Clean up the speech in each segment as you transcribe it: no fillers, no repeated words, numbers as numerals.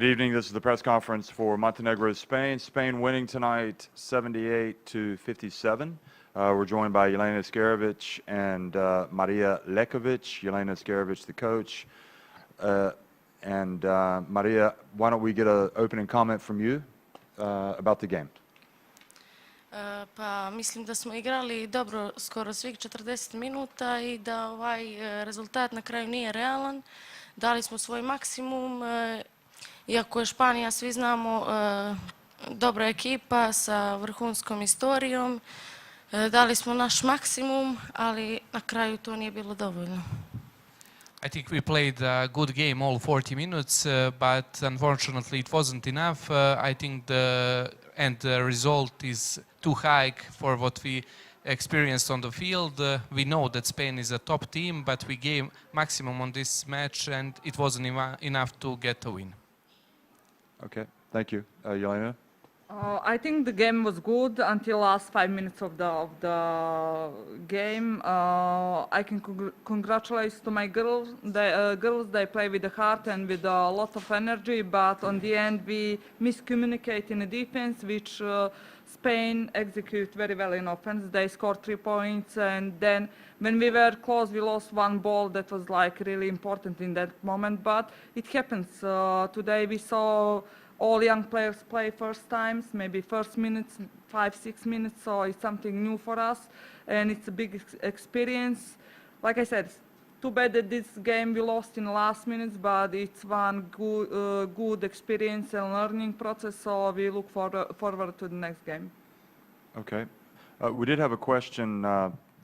Good evening. This is the press conference for Montenegro, Spain. Spain winning tonight 78-57. We're joined by Jelena Skerovic and Maria Lekovic. Jelena Skerovic, the coach. Maria, why don't we get an opening comment from you about the game? Pa mislim da smo igrali dobro skoro svih 40 minuta i da ovaj rezultat na kraju nije realan. Dali smo svoj maksimum, iako je Španija, svi znamo, dobra ekipa sa vrhunskom istorijom. Dali smo naš maksimum, ali na kraju to nije bilo dovoljno. I think we played a good game all 40 minutes, but unfortunately it wasn't enough. I think the result is too high for what we experienced on the field. We know that Spain is a top team, but we gave maximum on this match and it wasn't enough to get a win. Okay, thank you. Jelena? I think the game was good until last 5 minutes of the game. I can congratulate to my girls. They play with the heart and with a lot of energy, but on the end we miscommunicate in the defense, which Spain execute very well in offense. They scored 3 points, and then when we were close, we lost one ball that was like really important in that moment. But it happens. Today we saw all young players play first times, maybe first minutes, 5-6 minutes, so it's something new for us, and it's a big experience. Like I said, too bad that this game we lost in the last minutes, but it's one good experience and learning process, so we look forward to the next game. Okay. We did have a question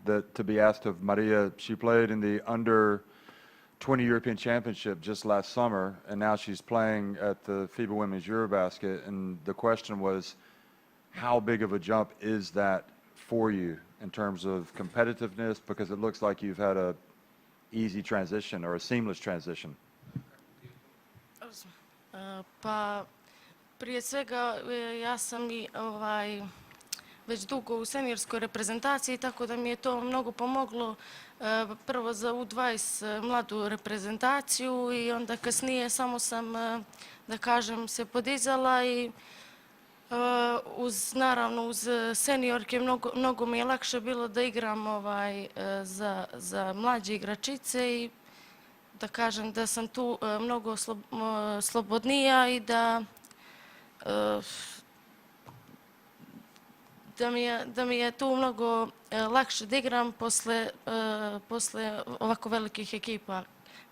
to be asked of Maria. She played in the under 20 European Championship just last summer, and now she's playing at the FIBA Women's EuroBasket. And the question was, how big of a jump is that for you in terms of competitiveness? Because it looks like you've had a easy transition or a seamless transition. Pa prije svega ja sam i već dugo u seniorskoj reprezentaciji, tako da mi je to mnogo pomoglo. Prvo za U20 mladu reprezentaciju i onda kasnije samo sam, da kažem, se podizala i naravno uz seniorke mnogo mi je lakše bilo da igram za mlađe igračice i da kažem da sam tu mnogo slobodnija i da mi je tu mnogo lakše da igram posle ovako velikih ekipa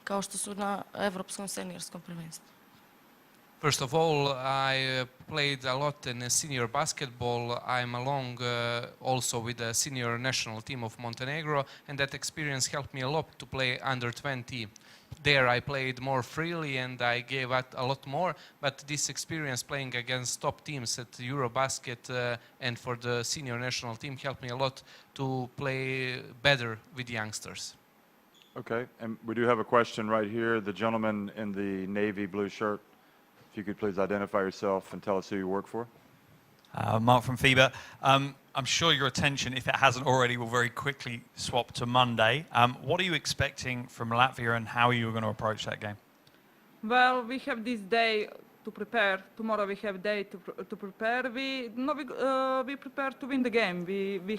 kao što su na evropskom seniorskom prvenstvu. First of all, I played a lot in senior basketball. I'm along also with the senior national team of Montenegro, and that experience helped me a lot to play under 20. There I played more freely and I gave out a lot more, but this experience playing against top teams at EuroBasket and for the senior national team helped me a lot to play better with youngsters. Okay, and we do have a question right here. The gentleman in the navy blue shirt, if you could please identify yourself and tell us who you work for. Mark from FIBA. I'm sure your attention, if it hasn't already, will very quickly swap to Monday. What are you expecting from Latvia and how are you going to approach that game? Well, we have this day to prepare. Tomorrow we have day to prepare. We prepare to win the game. We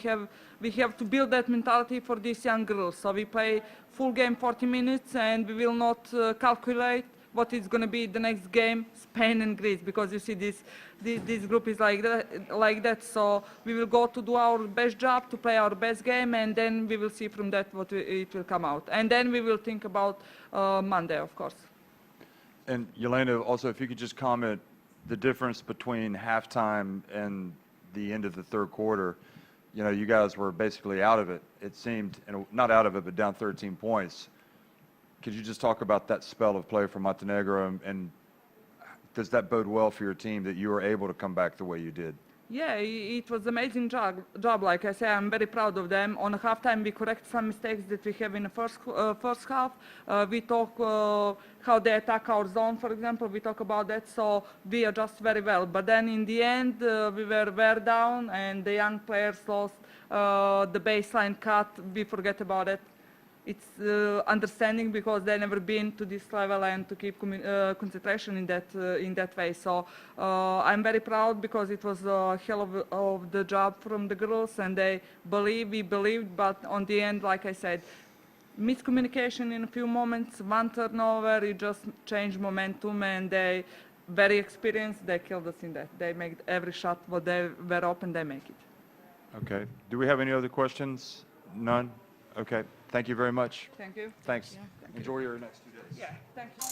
have to build that mentality for these young girls. So we play full game 40 minutes and we will not calculate what is going to be the next game, Spain and Greece, because you see this group is like that. So we will go to do our best job, to play our best game, and then we will see from that what it will come out. And then we will think about Monday, of course. And Jelena, also, if you could just comment the difference between halftime and the end of the third quarter. You know, you guys were basically out of it. It seemed, not out of it, but down 13 points. Could you just talk about that spell of play for Montenegro, and does that bode well for your team that you were able to come back the way you did? Yeah, it was an amazing job. Like I say, I'm very proud of them. On halftime, we correct some mistakes that we have in the first half. We talk how they attack our zone, for example. We talk about that, so we adjust very well. But then in the end, we were very down, and the young players lost the baseline cut. We forget about it. it's understanding because they never been to this level and to keep concentration in that way. So I'm very proud because it was a hell of the job from the girls, and we believed, but on the end, like I said, miscommunication in a few moments, one turnover, it just changed momentum, and they very experienced, they killed us in that. They make every shot what they were open, they make it. Okay. Do we have any other questions? None? Okay. Thank you very much. Thank you. Thanks. Yeah. Enjoy your next 2 days. Yeah, thank you.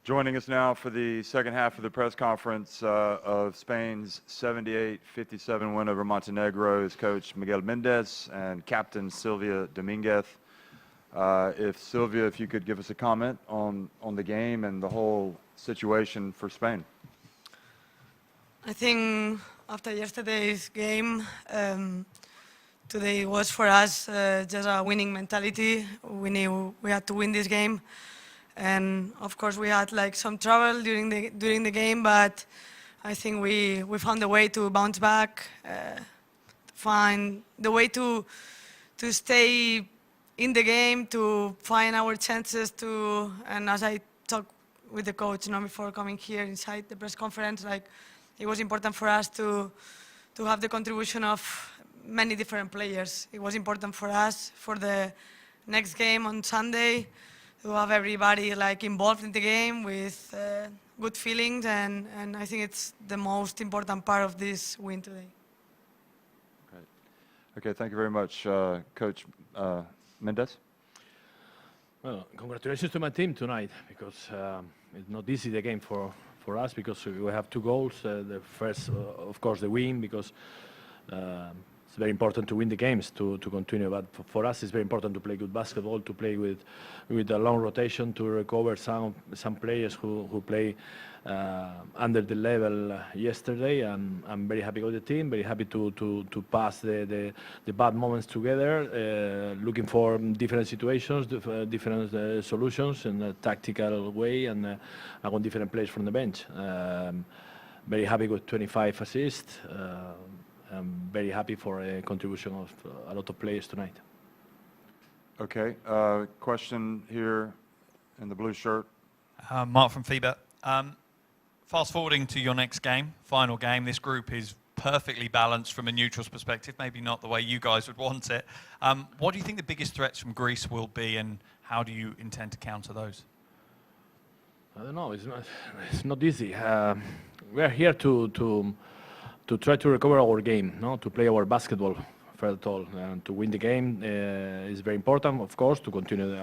Joining us now for the second half of the press conference of Spain's 78-57 win over Montenegro is Coach Miguel Mendez and Captain Silvia Dominguez. If you could give us a comment on the game and the whole situation for Spain. I think after yesterday's game, today was for us just a winning mentality. We knew we had to win this game. And of course we had like some trouble during the game, but I think we found a way to bounce back, find the way to stay in the game, to find our chances and as I talked with the coach, before coming here inside the press conference, like it was important for us to have the contribution of many different players. It was important for us for the next game on Sunday to have everybody like involved in the game with good feelings, and I think it's the most important part of this win today. Great. Okay, thank you very much, Coach Mendez. Well, congratulations to my team tonight, because it's not easy the game for us, because we have 2 goals. The first, of course, the win, because it's very important to win the games to continue. But for us, it's very important to play good basketball, to play with a long rotation, to recover some players who play under the level yesterday. And I'm very happy with the team, very happy to pass the bad moments together, looking for different situations, different solutions in a tactical way, and on different players from the bench. Very happy with 25 assists. I'm very happy for a contribution of a lot of players tonight. Okay, question here in the blue shirt. Mark from FIBA. Fast forwarding to your next game, final game, this group is perfectly balanced from a neutral's perspective, maybe not the way you guys would want it. What do you think the biggest threats from Greece will be, and how do you intend to counter those? I don't know, it's not easy. We are here to try to recover our game, to play our basketball, first of all, and to win the game is very important, of course, to continue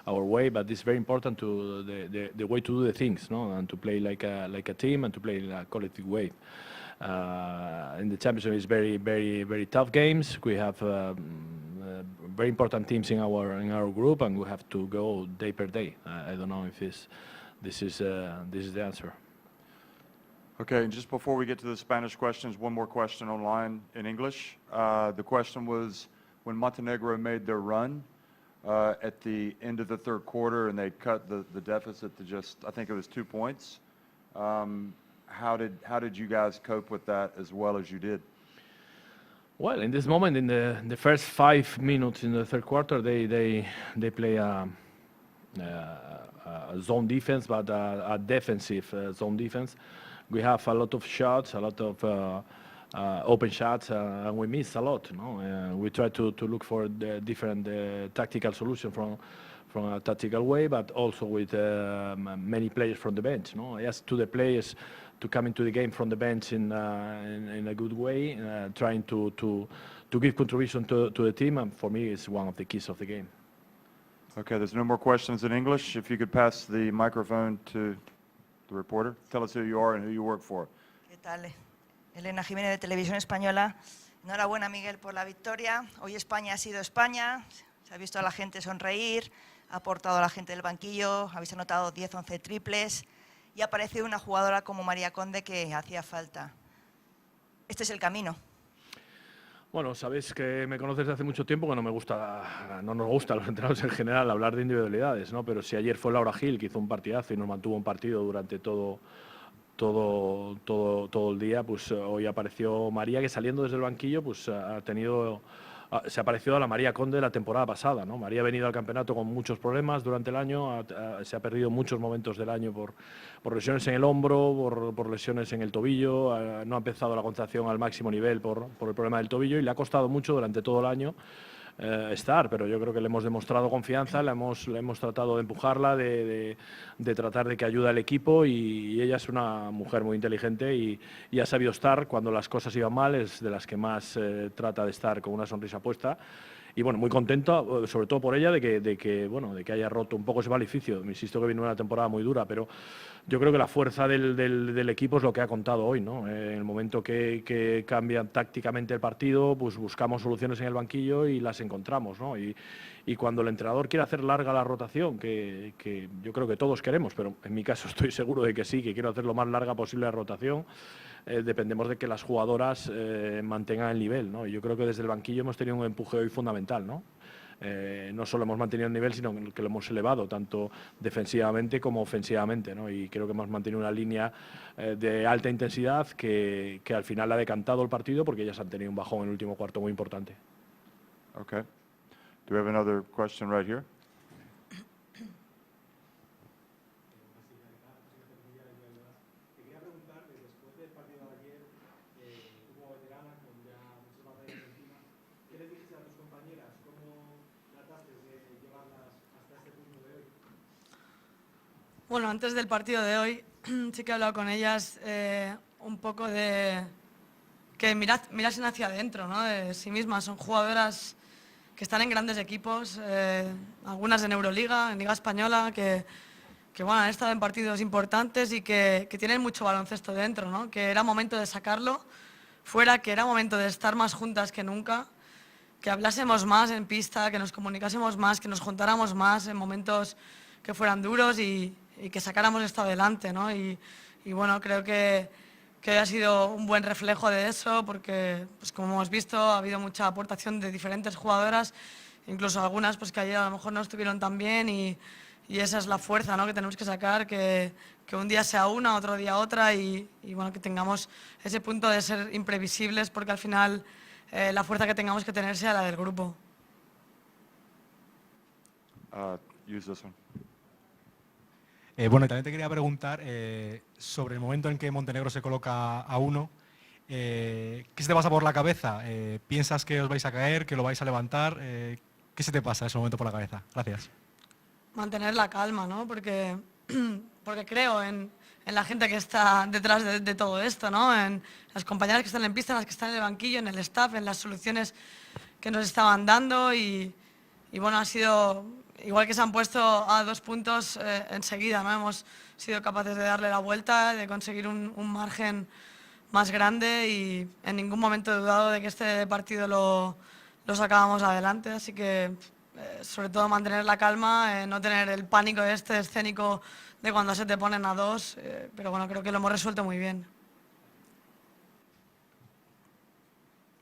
our way. But it's very important to the way to do the things, and to play like a team and to play in a collective way. In the championship, it's very, very, very tough games. We have very important teams in our group, and we have to go day per day. I don't know if this is the answer. Okay, and just before we get to the Spanish questions, one more question online in English. The question was, when Montenegro made their run at the end of the third quarter and they cut the deficit to just, I think it was 2 points, how did you guys cope with that as well as you did? Well, in this moment, in the first 5 minutes in the third quarter, they play a zone defense, but a defensive zone defense. We have a lot of shots, a lot of open shots, and we miss a lot. We try to look for the different tactical solution from from a tactical way, but also with many players from the bench. No, I asked to the players to come into the game from the bench in a good way, trying to give contribution to the team, and for me, it's one of the keys of the game. Okay, there's no more questions in English. If you could pass the microphone to the reporter. Tell us who you are and who you work for. ¿Qué tal? Elena Jiménez de Televisión Española. Enhorabuena, Miguel, por la victoria. Hoy España ha sido España. Se ha visto a la gente sonreír, ha aportado a la gente del banquillo, habéis anotado 10, 11 triples y ha aparecido una jugadora como María Conde que hacía falta. Este es el camino. Bueno, sabéis que me conoces desde hace mucho tiempo que no nos gusta a los entrenadores en general hablar de individualidades, ¿no? Pero si ayer fue Laura Gil, que hizo un partidazo y nos mantuvo un partido durante todo el día, pues hoy apareció María, que saliendo desde el banquillo pues se ha parecido a la María Conde de la temporada pasada, ¿no? María ha venido al campeonato con muchos problemas durante el año, se ha perdido muchos momentos del año por lesiones en el hombro, por lesiones en el tobillo, no ha empezado la concentración al máximo nivel por el problema del tobillo y le ha costado mucho durante todo el año estar, pero yo creo que le hemos demostrado confianza, le hemos tratado de empujarla, de tratar de que ayude al equipo y ella es una mujer muy inteligente y ha sabido estar cuando las cosas iban mal, es de las que más trata de estar con una sonrisa puesta. Y bueno, muy contento, sobre todo por ella, de que haya roto un poco ese maleficio. Me insisto que vino una temporada muy dura, pero yo creo que la fuerza del equipo es lo que ha contado hoy, ¿no? En el momento que cambia tácticamente el partido, pues buscamos soluciones en el banquillo y las encontramos, ¿no? Y cuando el entrenador quiere hacer larga la rotación, que yo creo que todos queremos, pero en mi caso estoy seguro de que sí, que quiero hacer lo más larga posible la rotación, dependemos de que las jugadoras mantengan el nivel, ¿no? Y yo creo que desde el banquillo hemos tenido un empuje hoy fundamental, ¿no? No solo hemos mantenido el nivel, sino que lo hemos elevado, tanto defensivamente como ofensivamente, ¿no? Y creo que hemos mantenido una línea de alta intensidad que al final ha decantado el partido porque ellas han tenido un bajón en el último cuarto muy importante. Okay. Do we have another question right here? Bueno, antes del partido de hoy sí que he hablado con ellas un poco de que mirasen hacia adentro, ¿no? De sí mismas. Son jugadoras que están en grandes equipos, algunas en Euroliga, en Liga Española, que bueno, han estado en partidos importantes y que tienen mucho baloncesto dentro, ¿no? Que era momento de sacarlo fuera, que era momento de estar más juntas que nunca, que hablásemos más en pista, que nos comunicásemos más, que nos juntáramos más en momentos que fueran duros y que sacáramos esto adelante, ¿no? Y bueno, creo que ha sido un buen reflejo de eso porque, pues como hemos visto, ha habido mucha aportación de diferentes jugadoras, incluso algunas pues que ayer a lo mejor no estuvieron tan bien y esa es la fuerza, ¿no? Que tenemos que sacar, que un día sea una, otro día otra y bueno, que tengamos ese punto de ser imprevisibles porque al final la fuerza que tengamos que tener sea la del grupo. Use this one. Bueno, y también te quería preguntar sobre el momento en que Montenegro se coloca a 1. ¿Qué se te pasa por la cabeza? ¿Piensas que os vais a caer, que lo vais a levantar? ¿Qué se te pasa en ese momento por la cabeza? Gracias. Mantener la calma, ¿no? Porque creo en la gente que está detrás de todo esto, ¿no? En las compañeras que están en pista, en las que están en el banquillo, en el staff, en las soluciones que nos estaban dando y bueno, ha sido igual que se han puesto a 2 puntos enseguida, ¿no? Hemos sido capaces de darle la vuelta, de conseguir un margen más grande y en ningún momento he dudado de que este partido lo sacábamos adelante, así que sobre todo mantener la calma, no tener el pánico escénico de cuando se te ponen a 2, pero bueno, creo que lo hemos resuelto muy bien.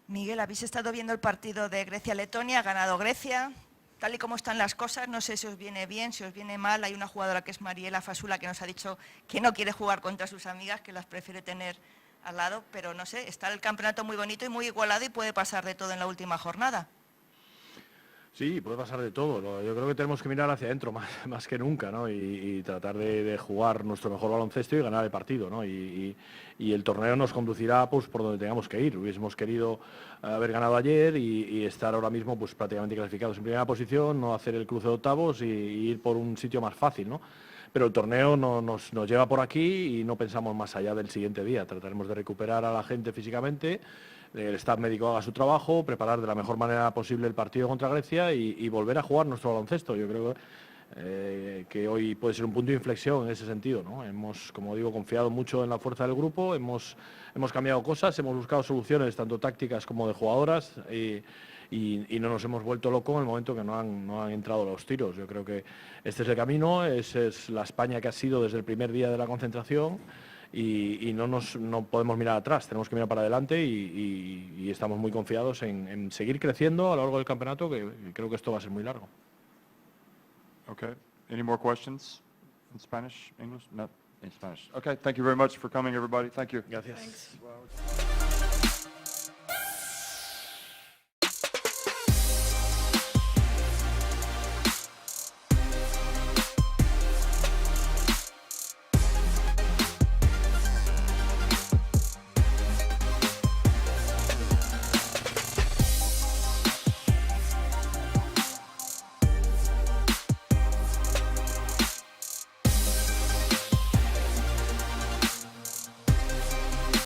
Miguel, habéis estado viendo el partido de Grecia-Letonia, ha ganado Grecia. Tal y como están las cosas, no sé si os viene bien, si os viene mal. Hay una jugadora que es Mariela Fasula que nos ha dicho que no quiere jugar contra sus amigas, que las prefiere tener al lado, pero no sé, está el campeonato muy bonito y muy igualado y puede pasar de todo en la última jornada. Sí, puede pasar de todo. Yo creo que tenemos que mirar hacia adentro más que nunca, ¿no? Y tratar de jugar nuestro mejor baloncesto y ganar el partido, ¿no? Y el torneo nos conducirá pues por donde tengamos que ir. Hubiésemos querido haber ganado ayer y estar ahora mismo pues prácticamente clasificados en primera posición, no hacer el cruce de octavos y ir por un sitio más fácil, ¿no? Pero el torneo nos lleva por aquí y no pensamos más allá del siguiente día. Trataremos de recuperar a la gente físicamente, el staff médico haga su trabajo, preparar de la mejor manera posible el partido contra Grecia y volver a jugar nuestro baloncesto. Yo creo que hoy puede ser un punto de inflexión en ese sentido, ¿no? Hemos, como digo, confiado mucho en la fuerza del grupo, hemos cambiado cosas, hemos buscado soluciones tanto tácticas como de jugadoras y no nos hemos vuelto locos en el momento que no han entrado los tiros. Yo creo que este es el camino, es la España que ha sido desde el primer día de la concentración. Y no podemos mirar atrás, tenemos que mirar para adelante y estamos muy confiados en seguir creciendo a lo largo del campeonato, que creo que esto va a ser muy largo. Okay. Any more questions in Spanish, English? No, in Spanish. Okay, thank you very much for coming, everybody. Thank you. Gracias. Thanks.